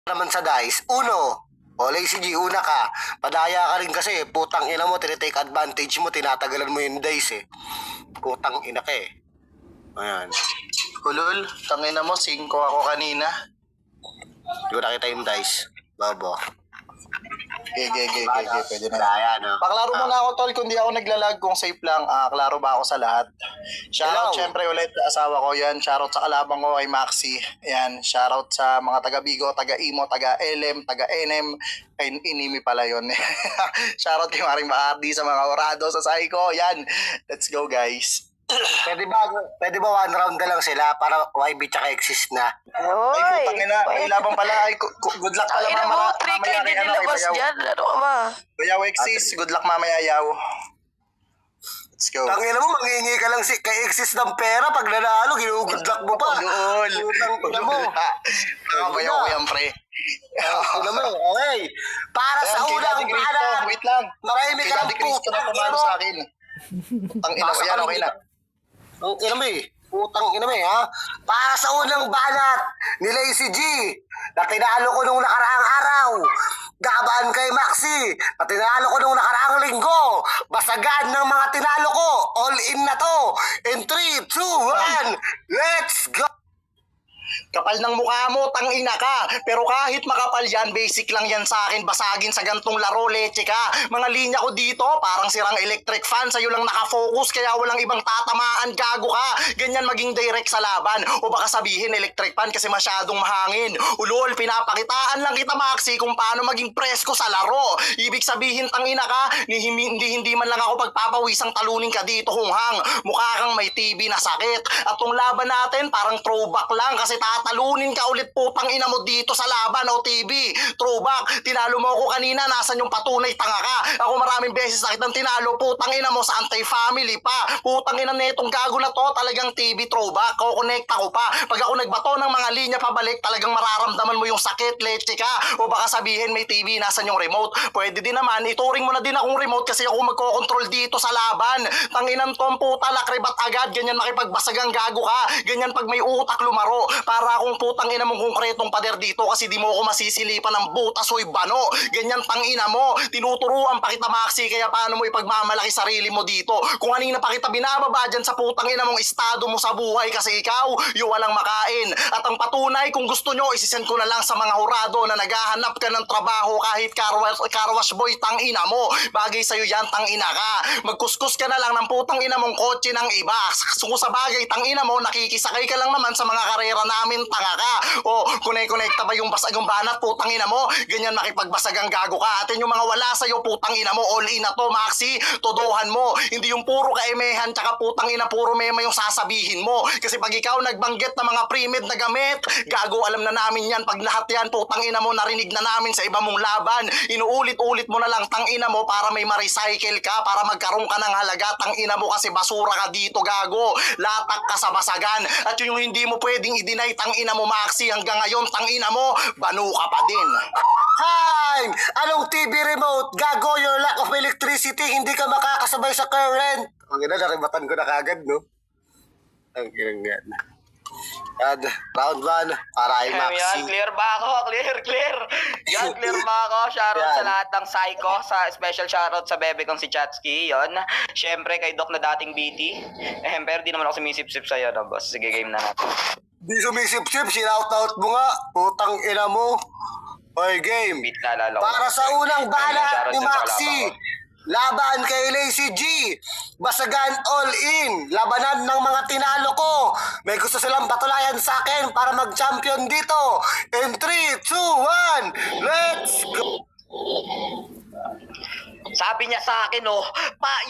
naman sa dice, uno. O, Lazy G, una ka. Padaya ka rin kasi, putang ina mo, tinitake advantage mo, tinatagalan mo yung dice eh. Putang ina ka eh. Ayan. Ulul, tangina mo, 5 ako kanina. Hindi ko nakita yung dice. Bobo. Pwede na. Padaya, no? Paklaro mo na ako, tol, kung di ako naglalag, kung safe lang, klaro ba ako sa lahat. Shoutout, Hello. syempre, ulit, asawa ko, yan. Shoutout sa kalabang ko kay Maxi. Yan, shoutout sa mga taga Bigo, taga Imo, taga LM, taga NM. Ay, Inimi pala yun. Shoutout kay Maring Bacardi, sa mga orado, sa Psycho. Yan, let's go, guys. Pwede ba one round na lang sila para YB tsaka exist na? Ay, putang ina, may labang pala. Ay, good luck pala Ina mo, 3K mamaya din kay nilabas Bayaw. dyan. Ano ka ba? Bayaw exist, good luck mamaya, yaw. Let's go. Tangina mo, mangingi ka lang kay exist ng pera pag nanalo, ginugod luck mo pa. Ulul. Putang ina mo. Bayaw ko yan, pre. Ano mo, okay. Para sa Ayan, kay unang Daddy Cristo, banat, wait lang. marami Kay ka Daddy Cristo na pumalo sa akin. Ang ina ko yan, okay na. Ang ina mo eh. Putang ina mo eh, ha? Para sa unang banat ni Lazy G na tinalo ko nung nakaraang araw. Gabaan kay Maxi na tinalo ko nung nakaraang linggo. Basagan ng mga tinalo ko. All in na to. In 3, 2, 1, let's go! Kapal ng mukha mo, tangina ka. Pero kahit makapal yan, basic lang yan sa akin. Basagin sa gantong laro, leche ka. Mga linya ko dito, parang sirang electric fan. Sa'yo lang nakafocus, kaya walang ibang tatamaan. Gago ka. Ganyan maging direct sa laban. O baka sabihin electric fan kasi masyadong mahangin. Ulol, pinapakitaan lang kita, Maxi, kung paano maging presko sa laro. Ibig sabihin, tangina ka, hindi man lang ako pagpapawisang talunin ka dito, hunghang. Mukha kang may TV na sakit. At tong laban natin, parang throwback lang kasi tatalunin ka ulit, putang ina mo dito sa laban o TV. Throwback, tinalo mo ako kanina, nasan yung patunay, tanga ka. Ako maraming beses na kitang tinalo, putang ina mo sa anti-family pa. Putang ina netong gago na to, talagang TV throwback. Kukonekta ko pa. Pag ako nagbato ng mga linya pabalik, talagang mararamdaman mo yung sakit, leche ka. O baka sabihin may TV, nasan yung remote. Pwede din naman, ituring mo na din akong remote kasi ako magkocontrol dito sa laban. Tanginan tong puta, lakribat agad, ganyan makipagbasagang gago ka. Ganyan pag may utak lumaro. Para akong putang ina mong konkretong pader dito kasi di mo ako masisilipan ng butas o bano. Ganyan tangina mo. Tinuturuan pa kita, Maxi, kaya paano mo ipagmamalaki sarili mo dito. Kung kanina pa kita binababa dyan sa putang ina mong estado mo sa buhay kasi ikaw, yung walang makain. At ang patunay, kung gusto nyo, isisend ko na lang sa mga hurado na naghahanap ka ng trabaho kahit carwash boy, tangina mo. Bagay sa'yo yan, tangina ka. Magkuskus ka na lang ng putang ina mong kotse ng iba. Kung sa bagay, tangina mo, nakikisakay ka lang naman sa mga karera namin, tanga ka. O, kunay-konekta ba yung basagang banat, putang ina mo? Ganyan makipagbasagang gago ka. Atin yung mga wala sa'yo, putang ina mo, all in na to, Maxi. Todohan mo. Hindi yung puro kaemehan, tsaka putang ina, puro mema yung sasabihin mo. Kasi pag ikaw nagbanggit na mga pre-med na gamit, gago, alam na namin yan. Pag lahat yan, putang ina mo, narinig na namin sa iba mong laban. Inuulit-ulit mo na lang, tang ina mo, para may ma-recycle ka, para magkaroon ka ng halaga, tang ina mo, kasi basura ka dito, gago. Latak ka sa basagan. At yun yung hindi mo pwedeng i-deny, tang ina mo, Maxi, hanggang ngayon, tang ina mo, banu ka pa din. Hi! Anong TV remote? Gago, your lack of electricity, hindi ka makakasabay sa current. Ang ina, naribatan ko na kagad, no? Ang ina nga. Round 1, para ay Maxi. Yan, clear ba ako? Clear. Yan, clear ba ako? Shoutout Yan. sa lahat ng psycho. Sa special shoutout sa bebe kong si Chatsky. Yon. Siyempre kay Doc na dating BT. Pero di naman ako sumisip-sip sa'yo, no, boss. Sige, game na natin. Di sumisip-sip, shout-out mo nga. Putang ina mo. Hoy, game. Beat na lalo. Para sa unang banat ni Shoutout sa Maxi. kalaban ko. Laban kay Lazy G. Basagan all in. Labanan ng mga tinalo ko. May gusto silang batulayan sa akin para mag-champion dito. In 3, 2, 1, let's go. Sabi niya sa akin,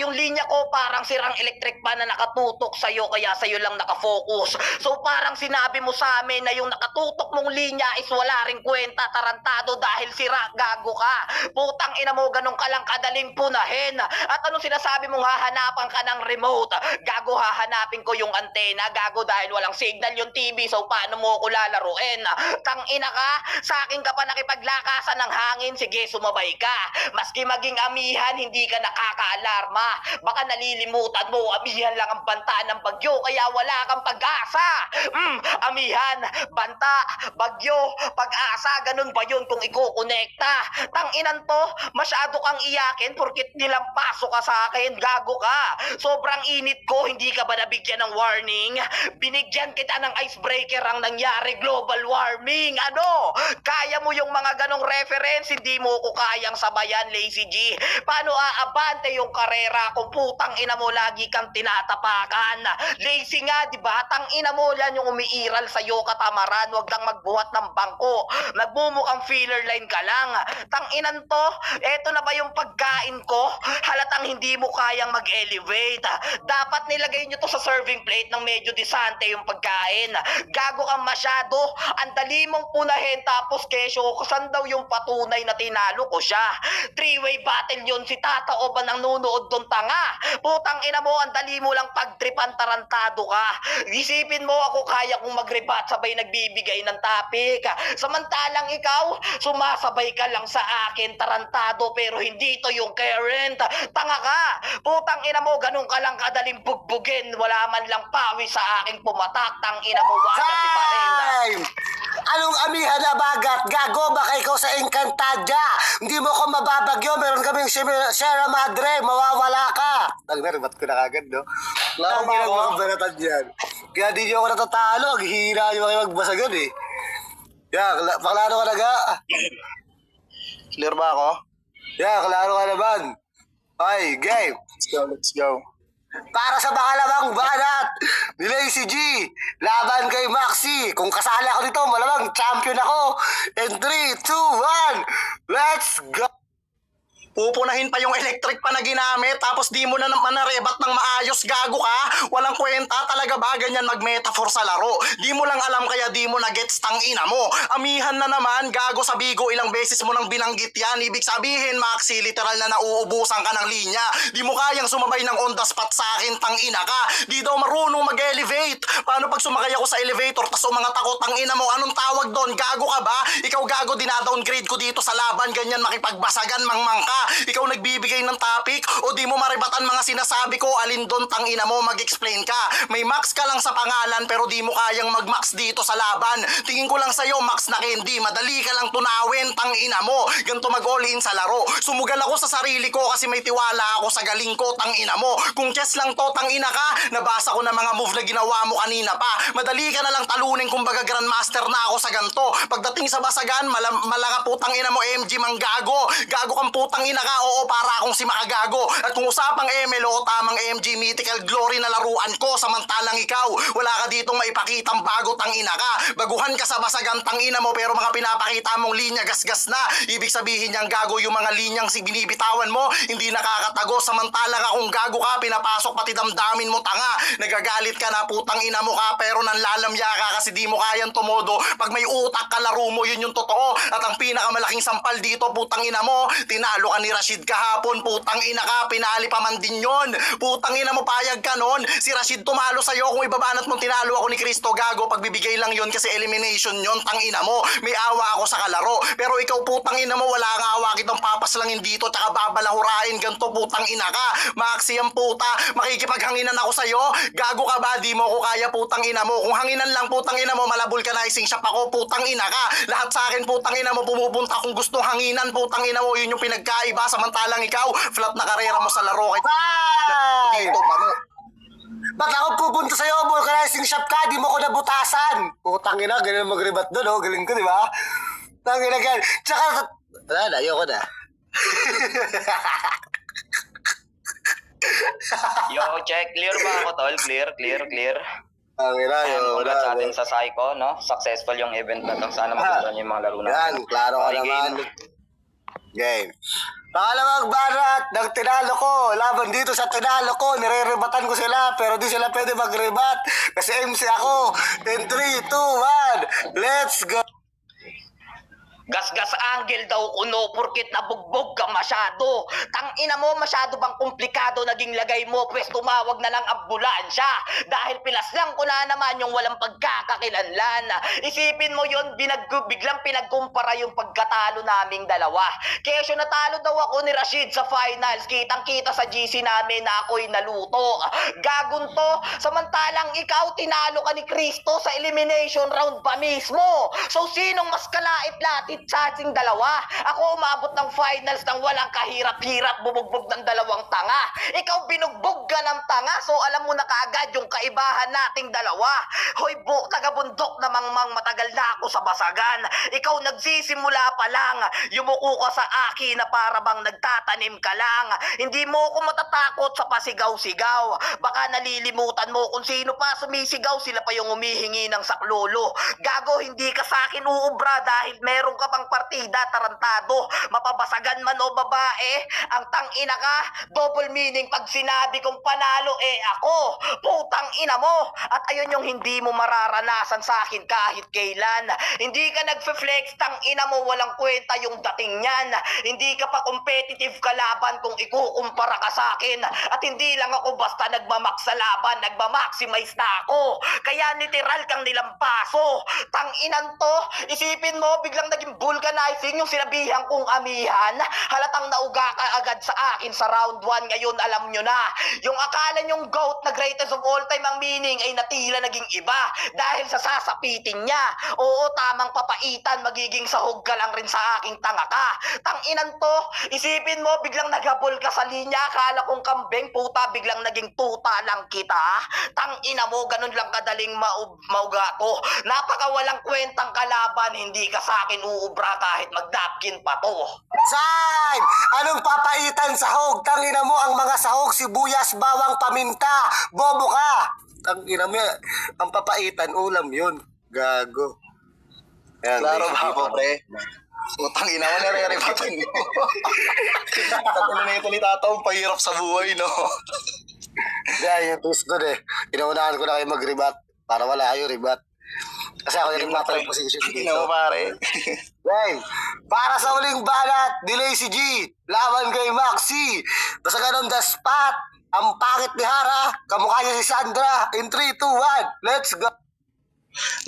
yung linya ko parang sirang electric fan na nakatutok sa'yo, kaya sa'yo lang nakafocus. So parang sinabi mo sa amin na yung nakatutok mong linya is wala ring kwenta, tarantado dahil sira, gago ka. Putang ina mo, ganun ka lang kadaling punahin. At anong sinasabi mong hahanapan ka ng remote? Gago, hahanapin ko yung antena, gago, dahil walang signal yung TV, so paano mo ko lalaruin? Tang ina ka, sa akin ka pa nakipaglakasan ng hangin, sige, sumabay ka. Maski maging amihan, hindi hindi ka nakakaalarma. Baka nalilimutan mo, amihan lang ang banta ng bagyo, kaya wala kang pag-asa. Amihan, banta, bagyo, pag-asa, ganun ba yun kung ikukonekta? Tanginan to, masyado kang iyakin porkit nilampaso ka sa akin, gago ka. Sobrang init ko, hindi ka ba nabigyan ng warning? Binigyan kita ng icebreaker ang nangyari, global warming. Ano? Kaya mo yung mga ganong reference, hindi mo ko kayang sabayan, Lazy G. Paano aabante yung karera kung putang ina mo lagi kang tinatapakan? Lazy nga, di ba? Tang ina mo yan yung umiiral sa'yo, katamaran. Huwag kang magbuhat ng bangko. Nagmumukhang filler line ka lang. Tang inan to, eto na ba yung pagkain ko? Halatang hindi mo kayang mag-elevate. Dapat nilagay nyo to sa serving plate ng medyo disante yung pagkain. Gago kang masyado. Ang dali mong punahin tapos kesyo, kasan daw yung patunay na tinalo ko siya? Three-way battle yun, si Tata o ba nang nunood doon tanga? Putang ina mo, ang dali mo lang pagtripan, tarantado ka. Isipin mo ako kaya kong mag-rebat sabay nagbibigay ng topic. Samantalang ikaw, sumasabay ka lang sa akin, tarantado, pero hindi to yung current. Tanga ka. Putang ina mo, ganun ka lang kadaling bugbugin. Wala man lang pawi sa aking pumatak. Tang ina mo, wala si Parena. Time! Anong amihan na bagat? Gago, baka ikaw sa Encantadia. Hindi mo ko mababagyo. Meron kaming Sierra Madre. Mawawala ka. Nagdaribat ko na kagad, no? Laro ba Ang ako? mga banatan dyan. Kaya di nyo ako natatalo. Ang hina nyo kayo magbasagan, eh. Yan, paklaro ka na ga. Clear ba ako? Yan, klaro ka naman. Okay, game. Let's go, let's go. Para sa pangalawang banat ni Lazy G, laban kay Maxi. Kung kasali ako dito, malamang champion ako. In 3, 2, 1, let's go! Pupunahin pa yung electric pa na ginamit tapos di mo na naman narebat ng maayos, gago ka. Walang kwenta talaga ba ganyan mag-metaphor sa laro? Di mo lang alam kaya di mo na-gets tang ina mo. Amihan na naman, gago sa bigo, ilang beses mo nang binanggit yan. Ibig sabihin, Maxi, literal na nauubusan ka ng linya. Di mo kayang sumabay ng on the spot sa akin, tang ina ka. Di daw marunong mag-elevate. Paano pag sumakay ako sa elevator tas umangat ako, tang ina mo, anong tawag doon? Gago ka ba? Ikaw gago, dinadowngrade ko dito sa laban, ganyan makipagbasagan, mangmang ka. Ikaw nagbibigay ng topic o di mo maribatan mga sinasabi ko, alin doon tang ina mo, mag-explain ka. May max ka lang sa pangalan pero di mo kayang mag-max dito sa laban. Tingin ko lang sa'yo, max na candy, madali ka lang tunawin, tang ina mo. Ganto mag-all in sa laro. Sumugal ako sa sarili ko kasi may tiwala ako sa galing ko, tang ina mo. Kung chess lang to, tang ina ka, nabasa ko na mga move na ginawa mo kanina pa. Madali ka na lang talunin, kumbaga grandmaster na ako sa ganto. Pagdating sa basagan, malaka putang ina mo, MG manggago. Gago kang putang ina ka, oo, para akong si makagago. At kung usapang ML o tamang MG mythical glory na laruan ko, samantalang ikaw, wala ka ditong maipakitang bago, tang ina ka. Baguhan ka sa basagan, tang ina mo, pero mga pinapakita mong linya gasgas na. Ibig sabihin niyang gago yung mga linyang binibitawan mo, hindi nakakatago. Samantalang akong gago ka, pinapasok pati damdamin mo, tanga. Nagagalit ka na, putang ina mo ka, pero nanlalamya ka kasi di mo kayang tumodo. Pag may utak ka, laro mo, yun yung totoo. At ang pinakamalaking sampal dito, putang ina mo, tinalo ka ni Rashid kahapon, putang ina ka, pinali pa man din yun. Putang ina mo, payag ka nun. Si Rashid tumalo sa'yo, kung ibabanat mong tinalo ako ni Cristo, gago, pagbibigay lang yun kasi elimination yun, tang ina mo. May awa ako sa kalaro. Pero ikaw, putang ina mo, wala nga awa kitang papaslangin dito, tsaka babalahurain, ganto, putang ina ka. Maxi ang puta, makikipaghanginan ako sa'yo. Gago ka ba, di mo ko kaya, putang ina mo. Kung hanginan lang, putang ina mo, malabul ka na, ising shop ako, putang ina ka. Lahat sa akin, putang ina mo, pumupunta kung gusto hanginan, putang ina mo, yun yung pinagkaiba. Samantalang ikaw, flat na karera mo sa laro. Bye! Dito, ano? Ba't ako pupunta sa'yo? Vulcanizing shop ka, di mo ko nabutasan. Putang ina, ganun mag-rebat doon, oh. Galing ko, di ba? Tangina gan. Tsaka, wala na, ayoko na. Yo, check. Clear ba ako, tol? Clear. Tangina, ayoko na. Congrats sa atin sa Psycho, no? Successful yung event na to. Sana magustuhan niyo yung mga laro na. Yan, klaro ka Okay, naman. game. Game. Pangalawang banat ng tinalo ko. Laban dito sa tinalo ko. Nire-rebatan ko sila. Pero di sila pwede mag-rebat. Kasi MC ako. In 3, 2, 1. Let's go. Gasgas angle daw kuno porkit nabugbog ka masyado. Tangina mo, masyado bang komplikado naging lagay mo? Pwes tumawag na lang ambulansya. Dahil pinaslang ko na naman yung walang pagkakakilanlan. Isipin mo yon, biglang pinagkumpara yung pagkatalo naming dalawa. Kesyo natalo daw ako ni Rashid sa finals. Kitang-kita sa GC namin na ako'y naluto. Gagon to. Samantalang ikaw, tinalo ka ni Cristo sa elimination round pa mismo. So sinong mas kalait-latit sa ating dalawa? Ako umabot ng finals nang walang kahirap-hirap, bumugbog ng dalawang tanga. Ikaw binugbog ka ng tanga, so alam mo na kaagad yung kaibahan nating dalawa. Hoy taga-bundok na mangmang, matagal na ako sa basagan. Ikaw nagsisimula pa lang, yumuko ka sa akin na para bang nagtatanim ka lang. Hindi mo ako matatakot sa pasigaw-sigaw. Baka nalilimutan mo kung sino pa sumisigaw, sila pa yung humihingi ng saklolo. Gago, hindi ka sa akin uubra dahil meron ka pang partida, tarantado. Mapabasagan man o babae, ang tangina ka, double meaning pag sinabi kong panalo ako, putang ina mo. At ayun yung hindi mo mararanasan sa akin kahit kailan. Hindi ka nagfe-flex, tangina mo, walang kwenta yung dating niyan. Hindi ka pa competitive kalaban kung ikukumpara ka sa akin. At hindi lang ako basta nagmamax sa laban, nagmamaximize na ako. Kaya literal kang nilampaso. Tanginan to, isipin mo, biglang naging vulcanizing yung sinabihan kong amihan. Halatang nauga ka agad sa akin sa round 1. Ngayon alam nyo na, yung akala nyong GOAT na greatest of all time ang meaning ay natila naging iba dahil sa sasapitin niya. Oo, tamang papaitan, magiging sahog ka lang rin sa aking tanga ka. Tanginan to, isipin mo, biglang naghabol ka sa linya, akala kong kambing, puta, biglang naging tuta lang kita. Tangina mo, ganun lang kadaling mauga to. Napaka walang kwentang kalaban, hindi ka sa akin uubra kahit magdapkin pa to. Saan? Anong papaitan sahog? Tangina mo ang mga sahog, sibuyas, bawang, paminta. Bobo ka. Tangina mo, ang papaitan, ulam yun. Gago. Ayan, Klaro may- ba po, pre? Utang ina mo, nare-repatin mo. Tatalo na ito ni Tatang, pahirap sa buhay, no? Yan, yung twist doon eh. Inaunahan ko na kayo mag-rebat para wala kayo rebat. Kasi ako yung rebat ng position Ina mo, dito. pare. Yan. Para sa uling balat, delay si G. Laban kay Maxi. Basta ganun the spot. Ang pangit ni Hara. Kamukha niya si Sandra. In 3, 2, 1. Let's go.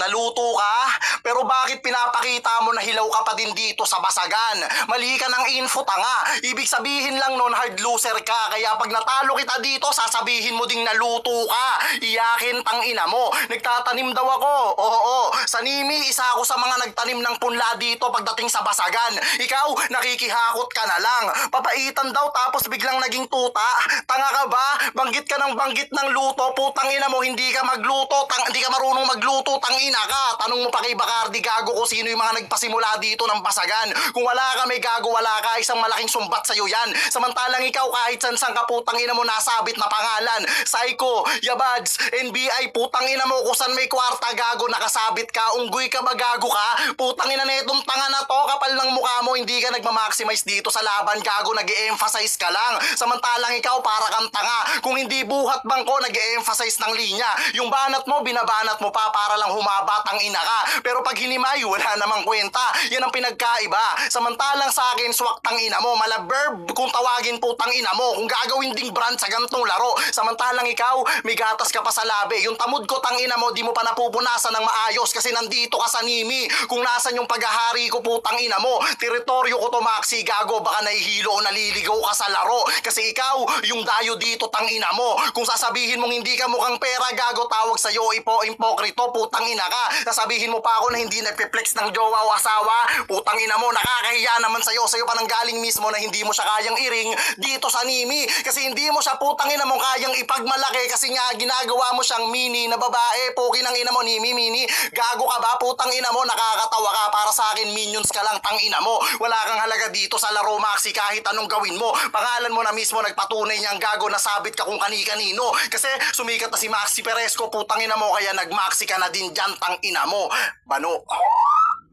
Naluto ka? Pero bakit pinapakita mo na hilaw ka pa din dito sa basagan? Mali ka ng info, tanga. Ibig sabihin lang nun, hard loser ka. Kaya pag natalo kita dito, sasabihin mo ding naluto ka. Iyakin, tangina mo. Nagtatanim daw ako. Oo. Sa Nimi, isa ako sa mga nagtanim ng punla dito pagdating sa basagan. Ikaw, nakikihakot ka na lang. Papaitan daw tapos biglang naging tuta. Tanga ka ba? Banggit ka ng luto. Putang ina mo, hindi ka magluto. Hindi ka marunong magluto. Tangina ka, tanong mo pa kay Bacardi, gago, ko sino yung mga nagpasimula dito ng basagan. Kung wala ka, may gago, wala ka, isang malaking sumbat sa'yo yan. Samantalang ikaw, kahit san ka, putang ina mo, nasabit na pangalan. Psycho, Yabads, NBI, putang ina mo, kusan may kwarta, gago, nakasabit ka, unggoy ka ba, gago ka? Putang ina na itong tanga na to, kapal ng mukha mo, hindi ka nagmamaximize dito sa laban, gago, nag-e-emphasize ka lang. Samantalang ikaw, para kang tanga. Kung hindi buhat bangko, nag-e-emphasize ng linya. Yung banat mo, binabanat mo pa para lang humaba, tang ina ka. Pero pag hinimay, wala namang kwenta. Yan ang pinagkaiba. Samantalang sa akin, swak tang ina mo. Malaverb kung tawagin po tang ina mo. Kung gagawin ding brand sa gantong laro. Samantalang ikaw, may gatas ka pa sa labi. Yung tamod ko tang ina mo, di mo pa napupunasan ng maayos kasi nandito ka sa Nimi. Kung nasan yung paghahari ko, putang ina mo. Teritoryo ko to, Maxi, gago. Baka nahihilo o naliligaw ka sa laro. Kasi ikaw, yung dayo dito, tang ina mo. Kung sasabihin mong hindi ka mukhang pera, gago, tawag sa'yo, impokrito, putang ina ka. Sasabihin mo pa ako na hindi nagpe-flex ng jowa o asawa. Putang ina mo, nakakahiya naman sa'yo. Sa'yo pa nang galing mismo na hindi mo siya kayang iring dito sa Nimi. Kasi hindi mo siya, putang ina mo, kayang ipagmalaki kasi nga ginagawa mo siyang mini na babae. Puki ng ina mo, Nimi, mini. Gago ka ba? Putang ina mo, nakakatawa ka. Para sa akin, minions ka lang, tang ina mo. Wala kang halaga dito sa laro, Maxi, kahit anong gawin mo. Pangalan mo na mismo nagpatunay niyang gago na sabit ka kung kani-kanino. Kasi sumikat na si Maxi Perezco, putang ina mo, kaya nag-Maxi ka na din dyan, tang ina mo. Bano.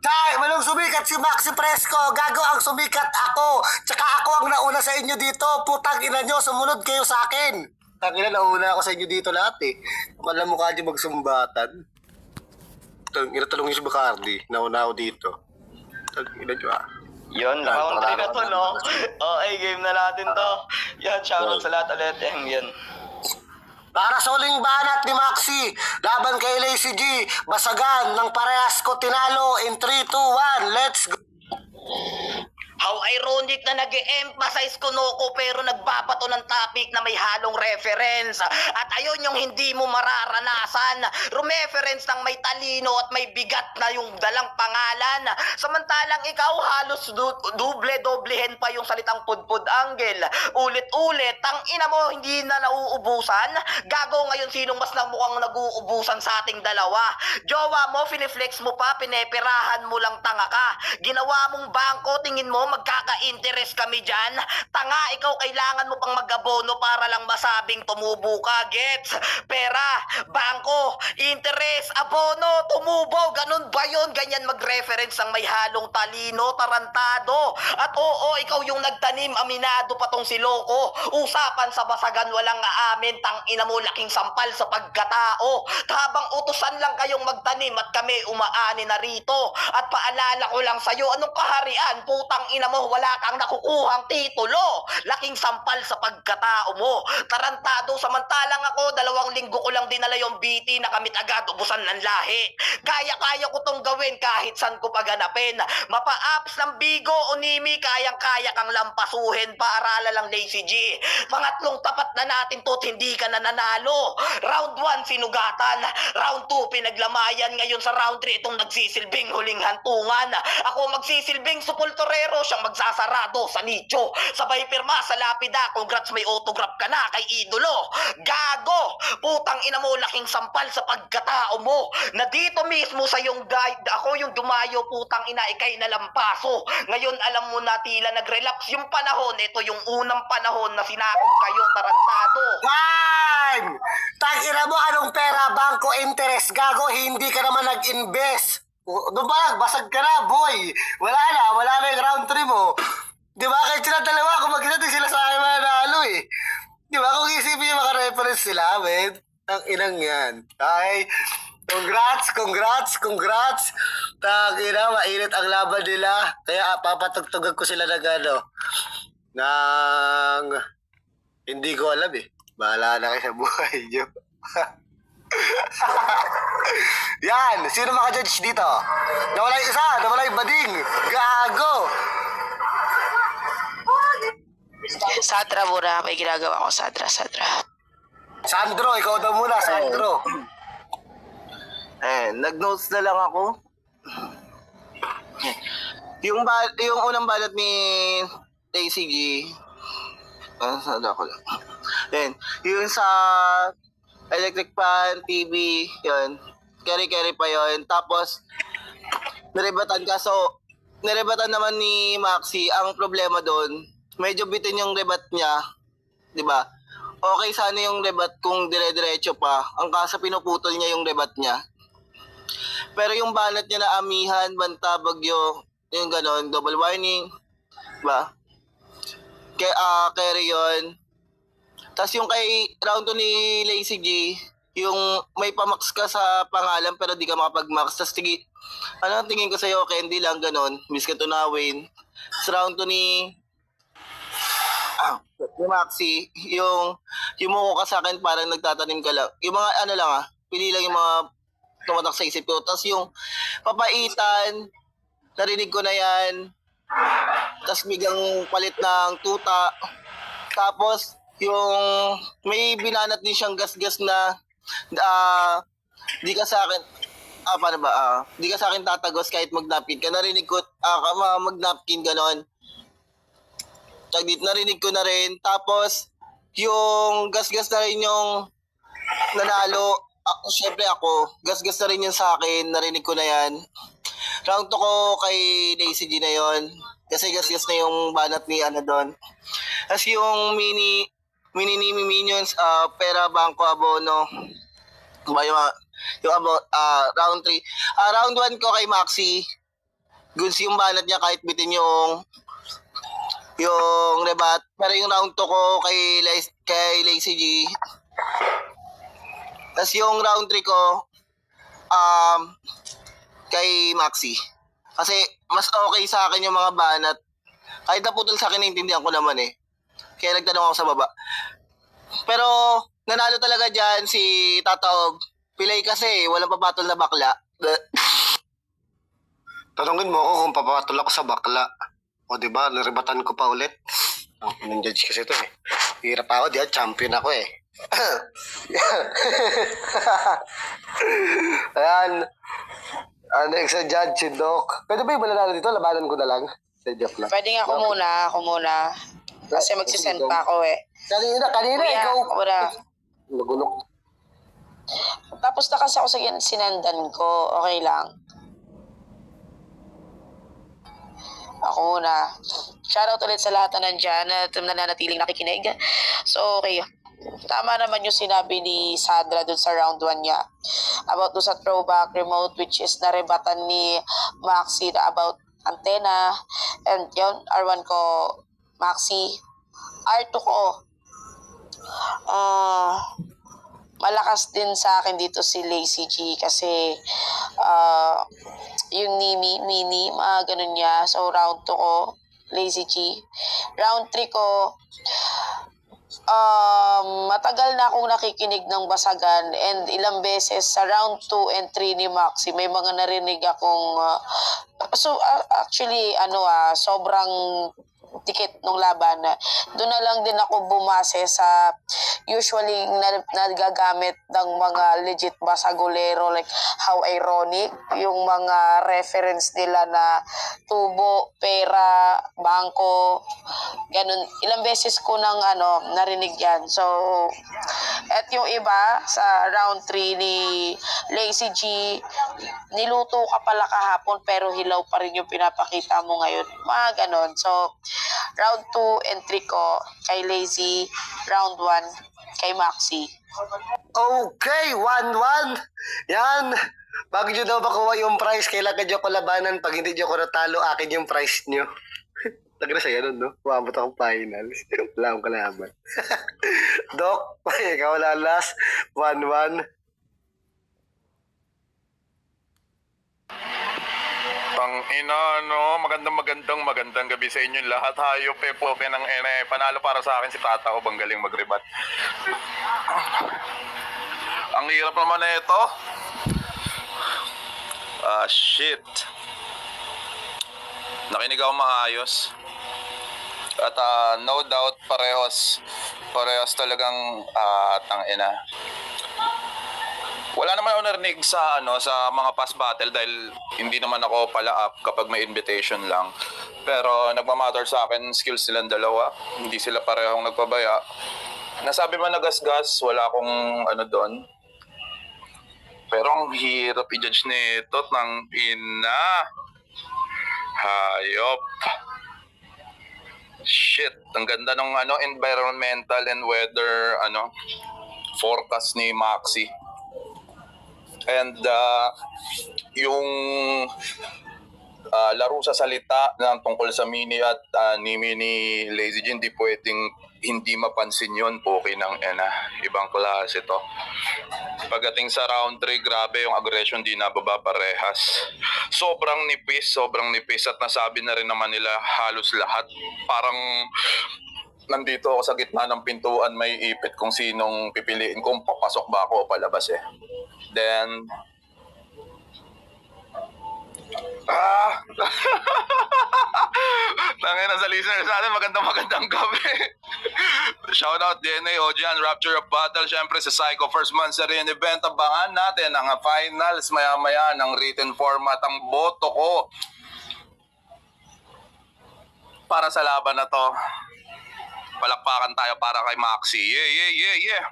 Tay, manong sumikat si Maxi Fresco. Gago ang sumikat ako. Tsaka ako ang nauna sa inyo dito. Putang ina nyo, sumunod kayo sa akin. Tangina, nauna ako sa inyo dito lahat eh. Alam mo ka dyan magsumbatan. Tangina, talong yung si Bacardi. Nauna ako dito. Tag-ina nyo ah. Yun, naka-country na to, no? Okay, game na natin to. Yan, shoutout sa lahat ulit. Yan. Para sa uling banat ni Maxi, laban kay Lazy G, basagan ng parehas ko tinalo in 3, 2, 1, let's go! How ironic na nag-e-emphasize Kunoko pero nagbabato ng topic na may halong reference. At ayun yung hindi mo mararanasan. Rumeference ng may talino at may bigat na yung dalang pangalan. Samantalang ikaw halos doble-doblehin pa yung salitang pudpud angle. Ulit-ulit, tang ina mo hindi na nauubusan. Gago ngayon sinong mas mukhang nag-uubusan sa ating dalawa. Jowa mo, finiflex mo pa, pineperahan mo lang tanga ka. Ginawa mong bangko, tingin mo magkaka-interest kami dyan? Tanga, ikaw kailangan mo pang mag-abono para lang masabing tumubo ka, gets? Pera, bangko, interest, abono, tumubo, ganun ba yun? Ganyan mag-reference ng may halong talino, tarantado. At oo, ikaw yung nagtanim, aminado pa tong si Loco. Usapan sa basagan, walang aamin, tang ina mo laking sampal sa pagkatao. Habang utusan lang kayong magtanim at kami umaani na rito. At paalala ko lang sa'yo, anong kaharian? Putang ina mo, wala kang nakukuhang titulo. Laking sampal sa pagkatao mo. Tarantado, samantalang ako, 2 linggo ko lang dinala yung BT na kamit agad, ubusan ng lahi. Kaya ko tong gawin kahit san ko paganapin. Mapa-apps ng Bigo, Unimi, kayang-kaya kang lampasuhin, paarala lang Lazy G. Pangatlong tapat na natin to't hindi ka na nanalo. Round 1, sinugatan. Round 2, pinaglamayan. Ngayon sa round 3, itong nagsisilbing huling hantungan. Ako magsisilbing supultorero, siyang magsasarado sa nicho. Sabay pirma sa lapida, congrats may autograph ka na kay idolo. Gago! Putang ina mo, laking sampal sa pagkatao mo. Na dito mismo sa yung guide, ako yung dumayo, putang ina, ikay nalampaso. Ngayon alam mo na tila nag-relapse yung panahon. Ito yung unang panahon na sinakop kayo, tarantado. Time! Tag-ina mo, anong pera, bangko, interest, gago, hindi ka naman nag-invest. Doon ba, basag ka na, boy. Wala na yung round 3 mo. Di ba, kahit sila dalawa, kung mag-isa sila sa akin mananalo eh. Di ba, kung isipin yung maka-reference sila, men, ang inang yan. Okay? Congrats. Tag-ina, mainit ang laban nila. Kaya papatugtugan ko sila ng ng hindi ko alam eh. Bahala na kayo sa buhay nyo. Yan, sino maka-judge dito? Nawala yung isa, nawala yung bading. Gago. Sadra muna, may ginagawa ko, Sadra. Sandro, ikaw daw muna, Sandro. Nag-notes na lang ako. Yung unang balat ni ACG, sada ko lang. Then, yung sa electric fan, TV, yun. Carry pa yun. Tapos, nirebatan ka. So, nirebatan naman ni Maxi. Ang problema doon, medyo bitin yung rebat niya. Di ba? Okay sana yung rebat kung dire-diretso pa. Ang kaso pinuputol niya yung rebat niya. Pero yung banat niya na amihan, banta, bagyo, yung ganon, double warning. Diba? Carry yun. Tapos yung kay round 2 ni Lazy G, yung may pamax ka sa pangalan pero di ka makapag-max. Tapos tingin ko sa'yo, candy lang, ganon. Miss ka tunawin. Sa round 2 ni Maxi, yung muko ka sa akin parang nagtatanim ka lang. Yung mga pili lang yung mga tumatak sa isip ko. Tapos yung papaitan, narinig ko na yan. Tapos biglang palit ng tuta. Tapos yung may binanat din siyang gas-gas na di ka sa akin di ka sa akin tatagos kahit mag-napkin ka. Narinig ko mag-napkin ganon. Narinig ko na rin. Tapos yung gas-gas na rin yung nanalo. Syempre ako, gas-gas na rin yun sa akin. Narinig ko na yan. Round 2 ko kay Lazy G na yon. Kasi gas-gas na yung banat ni doon. Tapos yung mini minions, pera, bangko, abono. Yung round 3. Round 1 ko kay Maxi. Goods yung banat niya kahit bitin yung rebat. Pero yung round 2 ko kay Lazy G. Tapos yung round 3 ko kay Maxi. Kasi mas okay sa akin yung mga banat. Kahit naputol sa akin, naiintindihan ko naman eh. Kaya nagtanong ako sa baba. Pero nanalo talaga dyan si Tataob. Pilay kasi, walang papatol na bakla. Tanungin mo ako kung papatol ako sa bakla. O diba, naribatan ko pa ulit. Ang judge kasi ito eh. Hirap ako, diyan, champion ako eh. Ayan. Next na judge, si Doc. Pwede ba yung mananalo dito? Labanan ko na lang. Sa joke lang. Pwede nga ako muna. Kasi magsisend pa ako eh. Kanina, Kuya, ikaw. wala. Nagulok. Tapos na kasi ako sa sinendan ko. Okay lang. Ako muna. Shoutout ulit sa lahat na nandyan at nananatiling nakikinig. So, okay. Tama naman yung sinabi ni Sandra dun sa round 1 niya about dun sa throwback remote, which is narebatan ni Maxi na about antenna. And yun, R1 ko, Maxi. R2 ko, malakas din sa akin dito si Lazy G kasi yung mini, mga ganun niya. So, round 2 ko, Lazy G. Round 3 ko, matagal na akong nakikinig ng Basagan and ilang beses sa round 2 and 3 ni Maxi, may mga narinig akong actually, sobrang dikit nung laban. Doon na lang din ako bumase sa usually nagagamit ng mga legit basagolero, like how ironic yung mga reference nila na tubo, pera, bangko, ganun. Ilang beses ko nang narinig yan. So, at yung iba sa round 3 ni Lazy G, niluto ka pala kahapon pero hilaw pa rin yung pinapakita mo ngayon. Mga ganun. So, round 2 and 3 ko kay Lazy, round 1 kay Maxi. Okay, 1-1. Yan. Bago nyo daw makuha yung prize, kailangan nyo ko labanan. Pag hindi nyo ko natalo, akin yung prize nyo. Tagra sa'yo nun, no? Umabot akong finals. Wala akong kalaban. Doc, ikaw na last. 1-1. Magandang gabi sa inyo lahat. Hayop po ng ene. Panalo para sa akin si Tata o bang galing magribat. Ang hirap naman na ito. Shit. Nakinig ako maayos. At no doubt parehas talagang tangina. Wala naman ako narinig sa sa mga past battle dahil hindi naman ako pala up kapag may invitation lang. Pero nagmamatter sa akin skills nilang dalawa. Hindi sila parehong nagpabaya. Nasabi man nagasgas, wala akong doon. Pero ang hirap i-judge nito ng ina. Hayop. Shit, ang ganda ng environmental and weather forecast ni Maxi. And yung laro sa salita ng tungkol sa mini at nimi ni Lazy G, hindi pwedeng hindi mapansin yun. Okay ng ibang klase to. Pagdating sa round 3, grabe yung aggression, di nababa parehas. Sobrang nipis at nasabi na rin naman nila halos lahat. Parang nandito ako sa gitna ng pintuan, may ipit kung sinong pipiliin kung papasok ba ako o palabas eh. Then Tangina sa listeners natin, magandang gabi. Shoutout DNA, Ojan, Rapture of Battle, syempre sa Psycho First Month sa rin event. Abangan natin ang finals maya-maya ng written format. Ang boto ko para sa laban na to. Palakpakan tayo para kay Maxi. Yeah.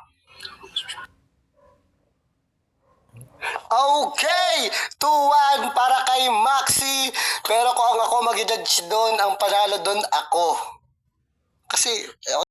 Okay, 2-1 para kay Maxi. Pero kung ako mag-judge doon, ang panalo doon ako. Kasi